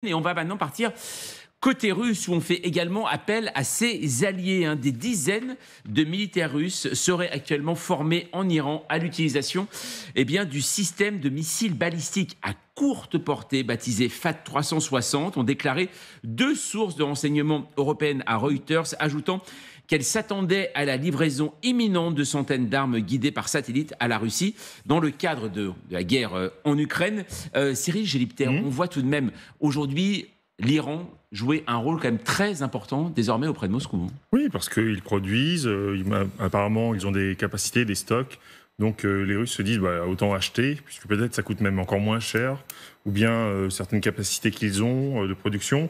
Et on va maintenant partir côté russe, où on fait également appel à ses alliés. Des dizaines de militaires russes seraient actuellement formés en Iran à l'utilisation du système de missiles balistiques à courte portée, baptisé FAT-360, ont déclaré deux sources de renseignement européennes à Reuters, ajoutant qu'elles s'attendaient à la livraison imminente de centaines d'armes guidées par satellite à la Russie dans le cadre de la guerre en Ukraine. Cyril Gélipter, on voit tout de même aujourd'hui l'Iran jouer un rôle quand même très important désormais auprès de Moscou. Oui, parce qu'ils produisent, apparemment ils ont des capacités, des stocks, donc les Russes se disent autant acheter, puisque peut-être ça coûte même encore moins cher, ou bien certaines capacités qu'ils ont de production.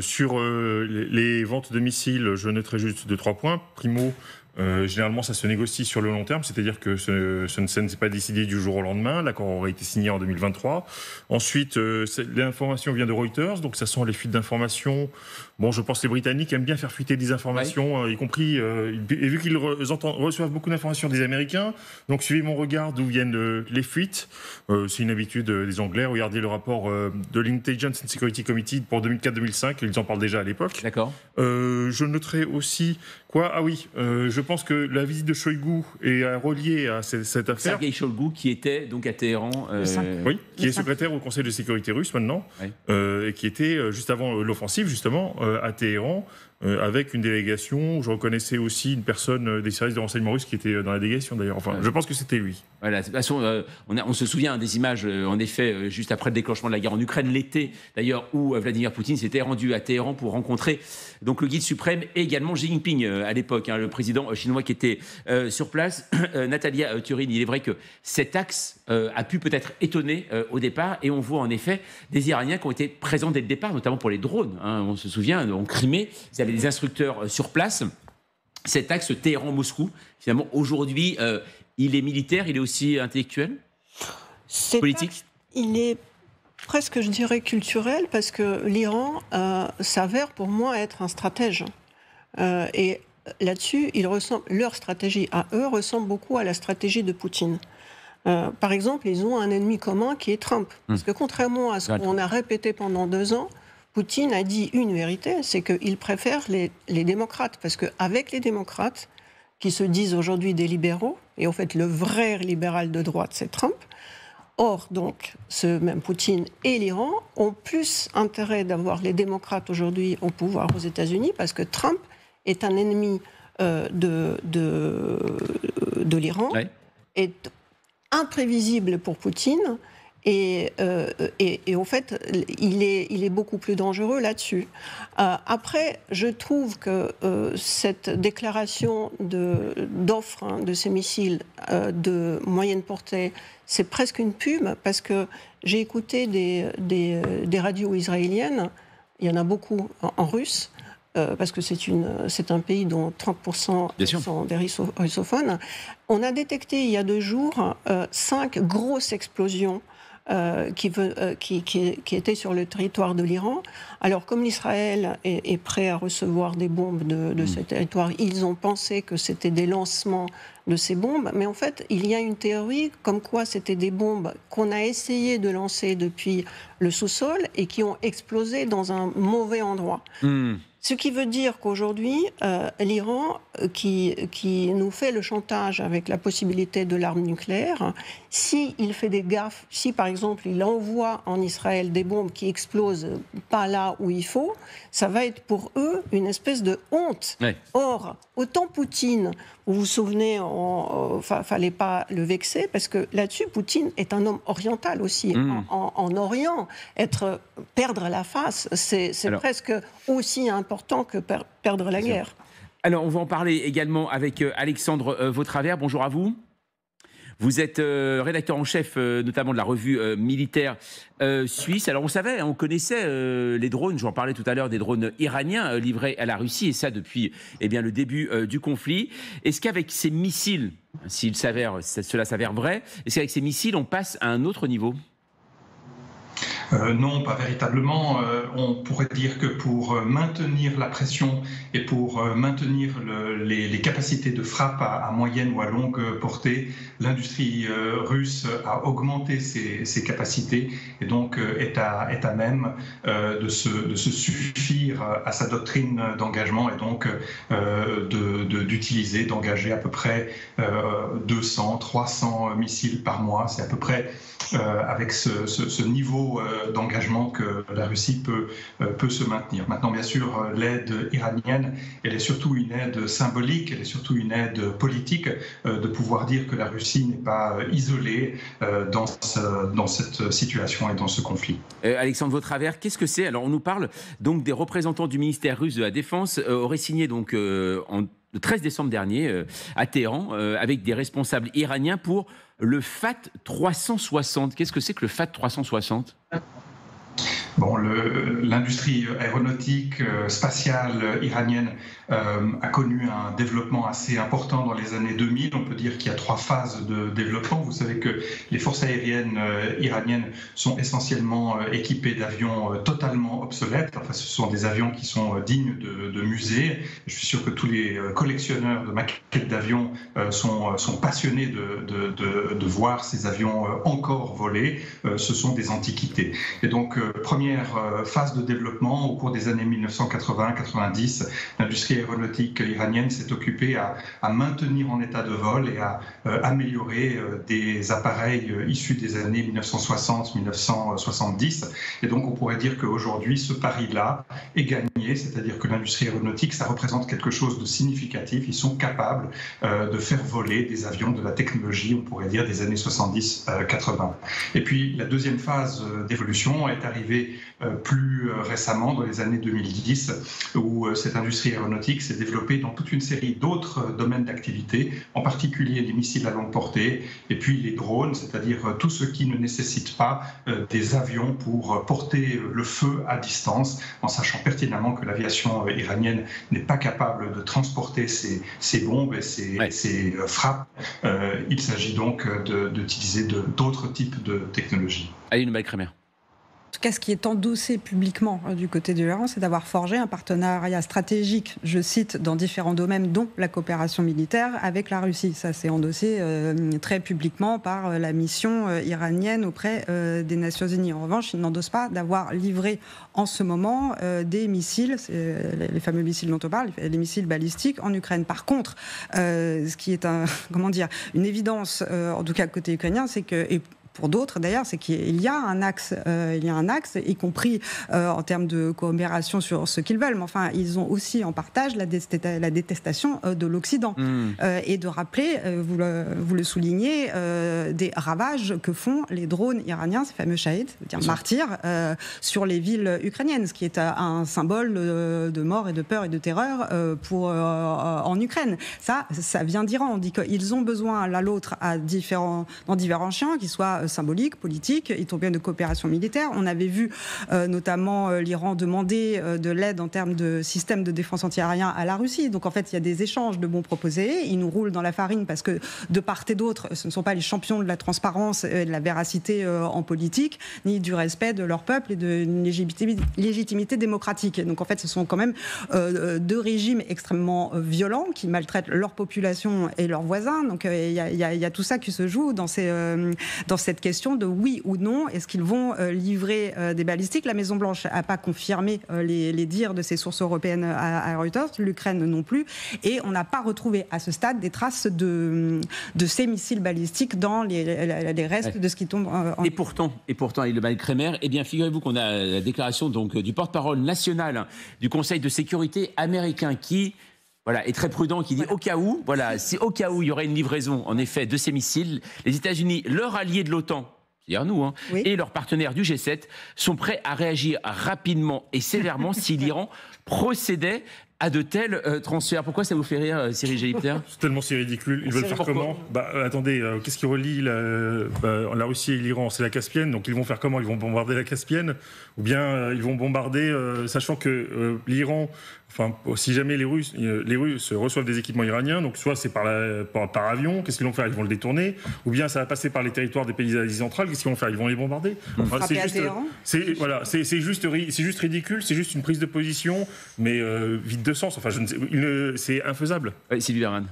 Sur les ventes de missiles, je noterai juste 2-3 points. Primo, généralement, ça se négocie sur le long terme, c'est-à-dire que ça ne s'est pas décidé du jour au lendemain. L'accord aurait été signé en 2023. Ensuite, l'information vient de Reuters, donc ça sent les fuites d'informations. Bon, je pense que les Britanniques aiment bien faire fuiter des informations, y compris, et vu qu'ils reçoivent beaucoup d'informations des Américains, donc suivez mon regard d'où viennent les fuites. C'est une habitude des Anglais. Regardez le rapport de l'Intelligence and Security Committee pour 2004-2005, ils en parlent déjà à l'époque. D'accord. Je noterai aussi je pense que la visite de Shoigu est reliée à cette affaire. Sergei Shoigu, qui était donc à Téhéran. Qui est secrétaire au Conseil de sécurité russe maintenant, et qui était juste avant l'offensive, justement, à Téhéran, avec une délégation. Je reconnaissais aussi une personne des services de renseignement russes qui était dans la délégation, d'ailleurs. Enfin, je pense que c'était lui. Voilà, de toute façon, on se souvient des images, en effet, juste après le déclenchement de la guerre en Ukraine, l'été, d'ailleurs, où Vladimir Poutine s'était rendu à Téhéran pour rencontrer donc, le guide suprême et également Xi Jinping à l'époque, le président chinois qui était sur place. Natalia Turin, il est vrai que cet axe a pu peut-être étonner au départ, et on voit en effet des Iraniens qui ont été présents dès le départ, notamment pour les drones. On se souvient, en Crimée, ils avaient des instructeurs sur place. Cet axe Téhéran-Moscou, finalement, aujourd'hui, il est militaire, il est aussi intellectuel, politique. Il est presque, je dirais, culturel, parce que l'Iran s'avère pour moi être un stratège. Et là-dessus, leur stratégie à eux ressemble beaucoup à la stratégie de Poutine. Par exemple, ils ont un ennemi commun qui est Trump. Parce que contrairement à ce qu'on a répété pendant 2 ans, Poutine a dit une vérité, c'est qu'il préfère les démocrates. Parce qu'avec les démocrates, qui se disent aujourd'hui des libéraux, et en fait le vrai libéral de droite, c'est Trump. Or, donc, ce même Poutine et l'Iran ont plus intérêt d'avoir les démocrates aujourd'hui au pouvoir aux États-Unis, parce que Trump est un ennemi de l'Iran, est imprévisible pour Poutine, et en fait, il est beaucoup plus dangereux là-dessus. Après, je trouve que cette déclaration d'offre de ces missiles de moyenne portée, c'est presque une pub, parce que j'ai écouté des radios israéliennes, il y en a beaucoup en russe, parce que c'est un pays dont 30% sont des russophones. On a détecté il y a 2 jours 5 grosses explosions qui étaient sur le territoire de l'Iran. Alors, comme l'Israël est prêt à recevoir des bombes de ce territoire, ils ont pensé que c'était des lancements de ces bombes, mais en fait, il y a une théorie comme quoi c'était des bombes qu'on a essayé de lancer depuis le sous-sol et qui ont explosé dans un mauvais endroit. Ce qui veut dire qu'aujourd'hui, l'Iran, qui nous fait le chantage avec la possibilité de l'arme nucléaire, s'il fait des gaffes, si par exemple il envoie en Israël des bombes qui explosent pas là où il faut, ça va être pour eux une espèce de honte. Or, autant Poutine, vous vous souvenez, fallait pas le vexer, parce que là-dessus, Poutine est un homme oriental aussi. En Orient, perdre la face, c'est presque aussi important que perdre la guerre. Alors, on va en parler également avec Alexandre Vautravers. Bonjour à vous. Vous êtes rédacteur en chef notamment de la revue militaire suisse. Alors on savait, on connaissait les drones, j'en parlais tout à l'heure, des drones iraniens livrés à la Russie, et ça depuis le début du conflit. Est-ce qu'avec ces missiles, cela s'avère vrai, est-ce qu'avec ces missiles on passe à un autre niveau ? Non, pas véritablement. On pourrait dire que pour maintenir la pression et pour maintenir les capacités de frappe à moyenne ou à longue portée, l'industrie russe a augmenté ses capacités et donc est à même de se suffire à sa doctrine d'engagement et donc d'utiliser, d'engager à peu près 200, 300 missiles par mois. C'est à peu près avec ce niveau d'engagement que la Russie peut se maintenir. Maintenant, bien sûr, l'aide iranienne, elle est surtout une aide symbolique, elle est surtout une aide politique, de pouvoir dire que la Russie n'est pas isolée dans cette situation et dans ce conflit. Alexandre Vautravers, qu'est-ce que c'est? Alors, on nous parle donc des représentants du ministère russe de la Défense auraient signé donc le 13 décembre dernier à Téhéran avec des responsables iraniens pour le FAT 360. Qu'est-ce que c'est que le FAT 360? Bon, l'industrie aéronautique spatiale iranienne a connu un développement assez important dans les années 2000. On peut dire qu'il y a 3 phases de développement. Vous savez que les forces aériennes iraniennes sont essentiellement équipées d'avions totalement obsolètes. Enfin, ce sont des avions qui sont dignes de musées. Je suis sûr que tous les collectionneurs de maquettes d'avions sont passionnés de voir ces avions encore voler. Ce sont des antiquités. Et donc, première phase de développement au cours des années 1980-90, l'industrie aéronautique iranienne s'est occupée à maintenir en état de vol et à améliorer des appareils issus des années 1960-1970. Et donc on pourrait dire qu'aujourd'hui, ce pari-là est gagné, c'est-à-dire que l'industrie aéronautique, ça représente quelque chose de significatif. Ils sont capables de faire voler des avions de la technologie, on pourrait dire, des années 70-80. Et puis la deuxième phase d'évolution est arrivée plus récemment, dans les années 2010, où cette industrie aéronautique s'est développée dans toute une série d'autres domaines d'activité, en particulier les missiles à longue portée, et puis les drones, c'est-à-dire tout ce qui ne nécessite pas des avions pour porter le feu à distance, en sachant pertinemment que l'aviation iranienne n'est pas capable de transporter ces bombes et ces frappes. Il s'agit donc d'utiliser d'autres types de technologies. Aline Malcrémer. En tout cas, ce qui est endossé publiquement du côté de l'Iran, c'est d'avoir forgé un partenariat stratégique, je cite, dans différents domaines, dont la coopération militaire avec la Russie. Ça s'est endossé très publiquement par la mission iranienne auprès des Nations Unies. En revanche, ils n'endossent pas d'avoir livré en ce moment des missiles, les fameux missiles dont on parle, les missiles balistiques en Ukraine. Par contre, ce qui est une évidence, en tout cas côté ukrainien, c'est que... pour d'autres d'ailleurs, c'est qu'il y a un axe, y compris en termes de coopération sur ce qu'ils veulent. Mais enfin, ils ont aussi en partage la détestation de l'Occident. Et de rappeler, vous le soulignez, des ravages que font les drones iraniens, ces fameux shahid, c'est-à-dire martyrs, sur les villes ukrainiennes, ce qui est un symbole de mort et de peur et de terreur en Ukraine. Ça vient d'Iran. On dit qu'ils ont besoin l'un l'autre dans différents champs, qu'ils soient symbolique, politique, ils ont bien de coopération militaire. On avait vu notamment l'Iran demander de l'aide en termes de système de défense antiaérien à la Russie. Donc en fait, il y a des échanges de bons proposés. Ils nous roulent dans la farine parce que de part et d'autre, ce ne sont pas les champions de la transparence et de la véracité en politique, ni du respect de leur peuple et d'une légitimité démocratique. Donc en fait, ce sont quand même 2 régimes extrêmement violents qui maltraitent leur population et leurs voisins. Donc il y a tout ça qui se joue dans cette question de oui ou non, est-ce qu'ils vont livrer des balistiques? La Maison-Blanche n'a pas confirmé les dires de ces sources européennes à Reuters, l'Ukraine non plus, et on n'a pas retrouvé à ce stade des traces de ces missiles balistiques dans les restes de ce qui tombe en... Et pourtant, Aline Malcrémer, eh bien, figurez-vous qu'on a la déclaration donc, du porte-parole national du Conseil de sécurité américain qui... est très prudent, qui dit au cas où, si au cas où il y aurait une livraison, en effet, de ces missiles, les États-Unis, leur allié de l'OTAN, c'est-à-dire nous, et leurs partenaires du G7, sont prêts à réagir rapidement et sévèrement si l'Iran procédait à de tels transferts. Pourquoi ça vous fait rire, Cyril Gélipter? C'est tellement si ridicule. Ils veulent faire comment? Attendez, qu'est-ce qui relie la Russie et l'Iran? C'est la Caspienne, donc ils vont faire comment? Ils vont bombarder la Caspienne? Ou bien ils vont bombarder, sachant que l'Iran si jamais les Russes reçoivent des équipements iraniens, donc soit c'est par avion, qu'est-ce qu'ils vont faire? Ils vont le détourner, ou bien ça va passer par les territoires des pays d'Asie centrale, qu'est-ce qu'ils vont faire? Ils vont les bombarder. C'est juste ridicule, c'est juste une prise de position, mais vide de sens. Enfin, c'est infaisable. Sylvie Berman.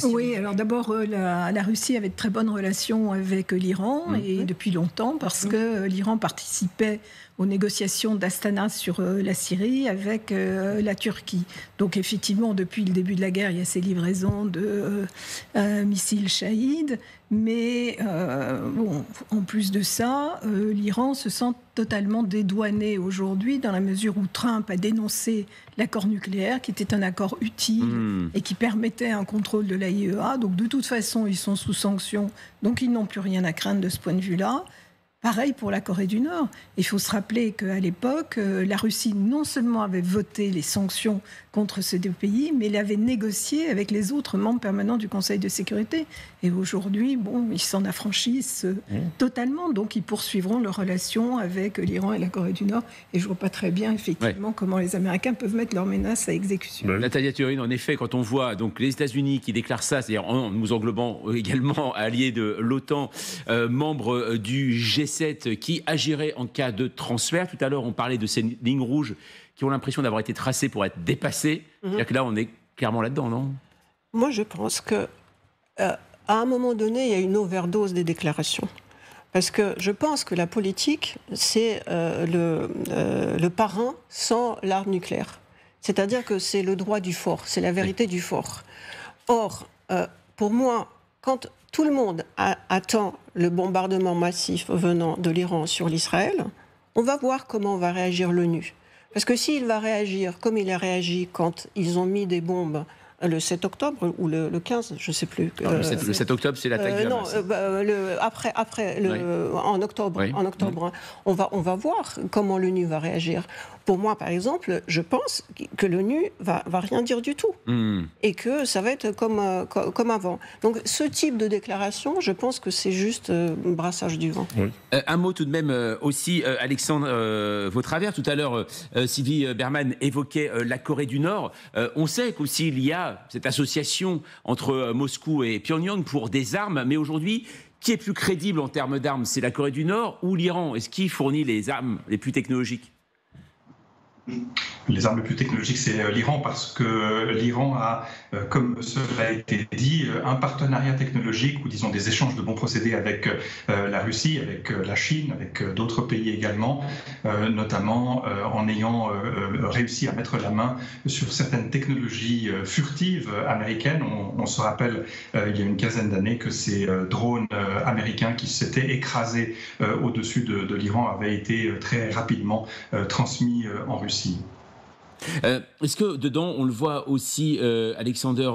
Oui, alors d'abord, la Russie avait de très bonnes relations avec l'Iran, et depuis longtemps, parce que l'Iran participait aux négociations d'Astana sur la Syrie avec la Turquie. Donc effectivement, depuis le début de la guerre, il y a ces livraisons de missiles Shahid, mais en plus de ça, l'Iran se sent totalement dédouané aujourd'hui, dans la mesure où Trump a dénoncé l'accord nucléaire, qui était un accord utile et qui permettait un contrôle de l'AIEA. Donc de toute façon, ils sont sous sanctions, donc ils n'ont plus rien à craindre de ce point de vue-là. Pareil pour la Corée du Nord. Il faut se rappeler qu'à l'époque, la Russie non seulement avait voté les sanctions contre ces deux pays, mais l'avait négocié avec les autres membres permanents du Conseil de sécurité. Et aujourd'hui, ils s'en affranchissent totalement. Donc ils poursuivront leurs relations avec l'Iran et la Corée du Nord. Et je ne vois pas très bien, effectivement, comment les Américains peuvent mettre leurs menaces à exécution. Natalia Turine, en effet, quand on voit donc, les États-Unis qui déclarent ça, c'est-à-dire en nous englobant également alliés de l'OTAN, membres du G7 qui agiraient en cas de transfert. Tout à l'heure, on parlait de ces lignes rouges qui ont l'impression d'avoir été tracées pour être dépassées. C'est-à-dire que là, on est clairement là-dedans, non? Moi, je pense que à un moment donné, il y a une overdose des déclarations. Parce que je pense que la politique, c'est le parrain sans l'arme nucléaire. C'est-à-dire que c'est le droit du fort, c'est la vérité du fort. Or, pour moi, quand tout le monde attend le bombardement massif venant de l'Iran sur l'Israël, on va voir comment va réagir l'ONU. Parce que s'il va réagir comme il a réagi quand ils ont mis des bombes le 7 octobre ou le 15, je ne sais plus. Le 7 octobre, c'est l'attaque du Hamas. En octobre. Oui. En octobre, hein. On va voir comment l'ONU va réagir. Pour moi, par exemple, je pense que l'ONU va rien dire du tout. Et que ça va être comme avant. Donc, ce type de déclaration, je pense que c'est juste brassage du vent. Oui. Un mot tout de même aussi, Alexandre Vautravers. Tout à l'heure, Sylvie Berman évoquait la Corée du Nord. On sait qu'aussi il y a cette association entre Moscou et Pyongyang pour des armes, mais aujourd'hui, qui est plus crédible en termes d'armes? C'est la Corée du Nord ou l'Iran? Est-ce qui fournit les armes les plus technologiques? Les armes les plus technologiques, c'est l'Iran, parce que l'Iran a, comme cela a été dit, un partenariat technologique ou disons des échanges de bons procédés avec la Russie, avec la Chine, avec d'autres pays également, notamment en ayant réussi à mettre la main sur certaines technologies furtives américaines. On se rappelle, il y a une quinzaine d'années, que ces drones américains qui s'étaient écrasés au-dessus de l'Iran avaient été très rapidement transmis en Russie. Est-ce que dedans, on le voit aussi, Alexander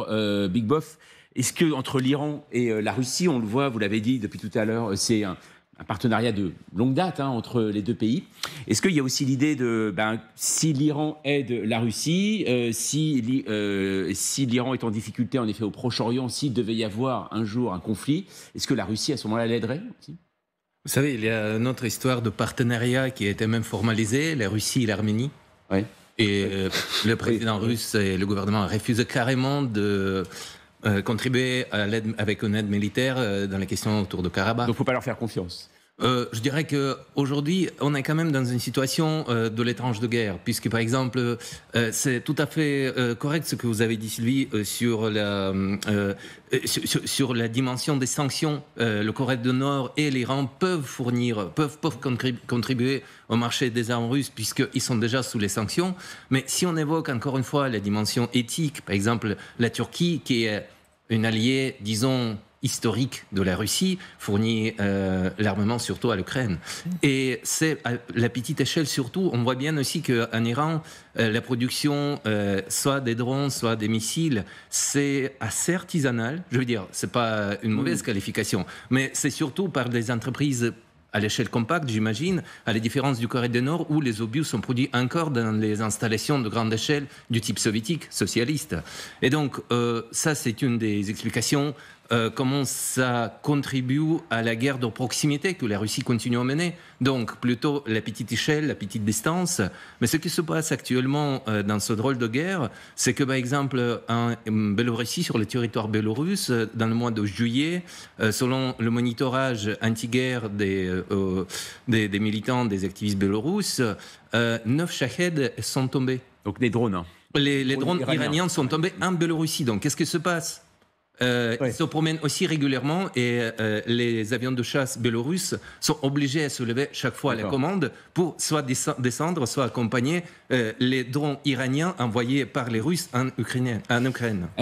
Big Boff, est-ce que entre l'Iran et la Russie, on le voit, vous l'avez dit depuis tout à l'heure, c'est un partenariat de longue date entre les deux pays. Est-ce qu'il y a aussi l'idée de, si l'Iran aide la Russie, si l'Iran est en difficulté, en effet, au Proche-Orient, s'il devait y avoir un jour un conflit, est-ce que la Russie, à ce moment-là, l'aiderait aussi? Vous savez, il y a une autre histoire de partenariat qui a été même formalisée, la Russie et l'Arménie. Oui. Et le président russe et le gouvernement refusent carrément de contribuer à l'aide, avec une aide militaire dans la question autour de Karabakh. Donc il ne faut pas leur faire confiance. Je dirais qu'aujourd'hui, on est quand même dans une situation de l'étrange de guerre, puisque par exemple, c'est tout à fait correct ce que vous avez dit, Sylvie, sur la dimension des sanctions. Le Corée du Nord et l'Iran peuvent contribuer au marché des armes russes, puisqu'ils sont déjà sous les sanctions. Mais si on évoque encore une fois la dimension éthique, par exemple la Turquie, qui est une alliée, disons, historique de la Russie, fournit l'armement surtout à l'Ukraine. Et c'est à la petite échelle surtout, on voit bien aussi qu'en Iran, la production, soit des drones, soit des missiles, c'est assez artisanal. Je veux dire, c'est pas une mauvaise qualification, mais c'est surtout par des entreprises à l'échelle compacte, j'imagine, à la différence du Corée du Nord, où les obus sont produits encore dans les installations de grande échelle du type soviétique, socialiste. Et donc, ça, c'est une des explications comment ça contribue à la guerre de proximité que la Russie continue à mener. Donc, plutôt la petite échelle, la petite distance. Mais ce qui se passe actuellement dans ce drôle de guerre, c'est que, par exemple, en Biélorussie, sur le territoire biélorusse, dans le mois de juillet, selon le monitorage anti-guerre des militants, des activistes biélorusses, 9 Shahed sont tombés. Donc des drones. Les drones iraniens sont tombés en Biélorussie. Donc, qu'est-ce qui se passe ? Ils se promènent aussi régulièrement et les avions de chasse biélorusses sont obligés à se lever chaque fois à la commande pour soit descendre, soit accompagner les drones iraniens envoyés par les Russes en Ukraine.